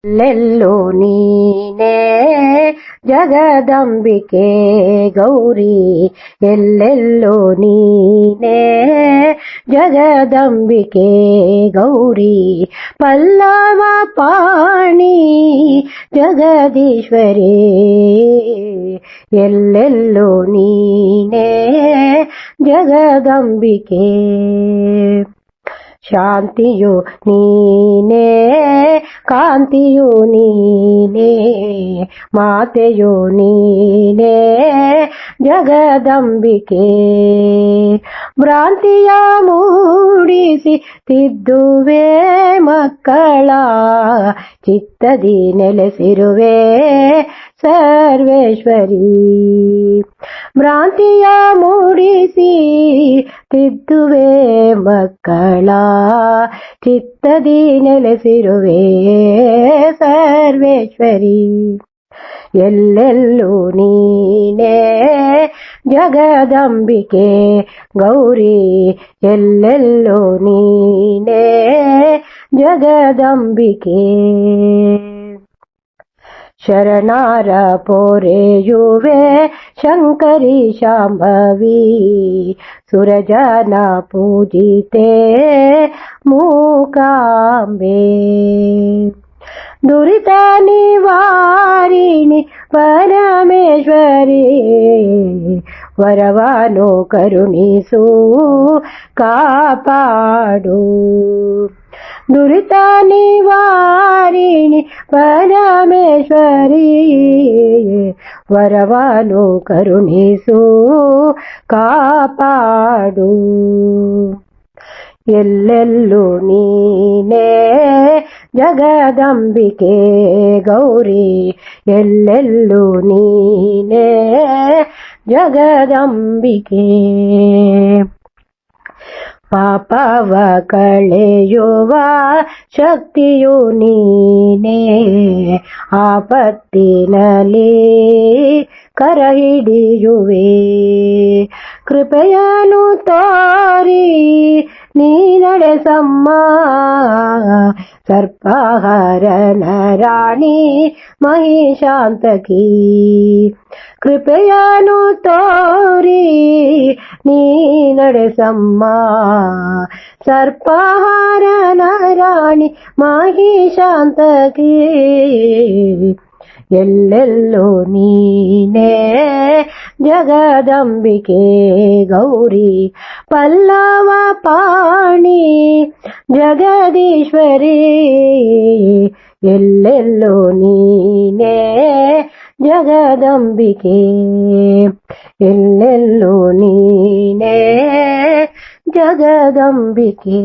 ಎಲ್ಲೆಲ್ಲೂ ನೀನೇ ಜಗದಂಬಿಕೆ ಗೌರಿ, ಎಲ್ಲೆಲ್ಲೂ ನೀನೇ ಜಗದಂಬಿಕೆ ಗೌರಿ, ಪಲ್ಲವ ಪಾಣಿ ಜಗದೀಶ್ವರಿ, ಎಲ್ಲೆಲ್ಲೂ ನೀನೇ ಜಗದಂಬಿಕೆ. ಶಾಂತಿಯು ನೀನೇ, ಕಾಂತಿಯು ನೀನೇ, ಮಾತೆಯು ನೀನೇ ಜಗದಂಬಿಕೆ. ಭ್ರಾಂತಿಯ ಮೂಡಿಸಿ ತಿದ್ದುವೆ ಮಕ್ಕಳ, ಚಿತ್ತದಿ ನೆಲೆಸಿರುವೆ ಸರ್ವೇಶ್ವರಿ. ಭ್ರಾಂತಿಯ ಮೂಡಿಸಿ ತಿದ್ದುವೆ ಮಕ್ಕಳ, ಚಿತ್ತದಿ ನೆಲೆಸಿರುವೆ ಸರ್ವೇಶ್ವರಿ. ಎಲ್ಲೆಲ್ಲೂ ನೀನೇ ಜಗದಂಬಿಕೆ ಗೌರಿ, ಎಲ್ಲೆಲ್ಲೂ ನೀನೇ ಜಗದಂಬಿಕೆ. ಶರಣರ ಪೊರೆಯುವೆ ಶಂಕರಿ ಶಾಂಭವಿ, ಸುರಜನ ಪೂಜಿತೆ ಮೂಕಾಂಬೆ. ದುರಿತ ನಿವಾರಿಣಿ ಪರಮೇಶ್ವರಿ, ವರವನು ಕರುಣಿಸು ಕಾಪಾಡು. ದುರಿತ ನಿವಾರಿಣಿ ಪರಮೇಶ್ವರಿ, ವರವನು ಕರುಣಿಸು ಕಾಪಾಡು. ಎಲ್ಲೆಲ್ಲೂ ನೀನೇ ಜಗದಂಬಿಕೆ ಗೌರಿ, ಎಲ್ಲೆಲ್ಲೂ ನೀನೇ ಜಗದಂಬಿಕೆ. ಪಾಪವ ಕಳೆಯುವ ಶಕ್ತಿಯು ನೀನೇ, ಆಪತ್ತಿನಲ್ಲಿ ಕರ ಹಿಡಿಯುವೆ. ಕೃಪೆಯನ್ನು ತೋರಿ ನೀ ನಡೆಸಮ್ಮ, ಸರ್ಪಹರನ ರಾಣಿ ಮಹಿಷಾಂತಕಿ. ಕೃಪೆಯನ್ನು ತೋರಿ ನೀ ನಡೆಸಮ್ಮ, ಸರ್ಪಹರನ ರಾಣಿ ಮಹಿಷಾಂತಕಿ. ಎಲ್ಲೆಲ್ಲೂ ನೀನೇ ಜಗದಂಬಿಕೆ ಗೌರಿ, ಪಲ್ಲವ ಪಾಣಿ ಜಗದೀಶ್ವರಿ, ಎಲ್ಲೆಲ್ಲೂ ನೀನೇ ಜಗದಂಬಿಕೆ, ಎಲ್ಲೆಲ್ಲೂ ನೀನೇ ಜಗದಂಬಿಕೆ.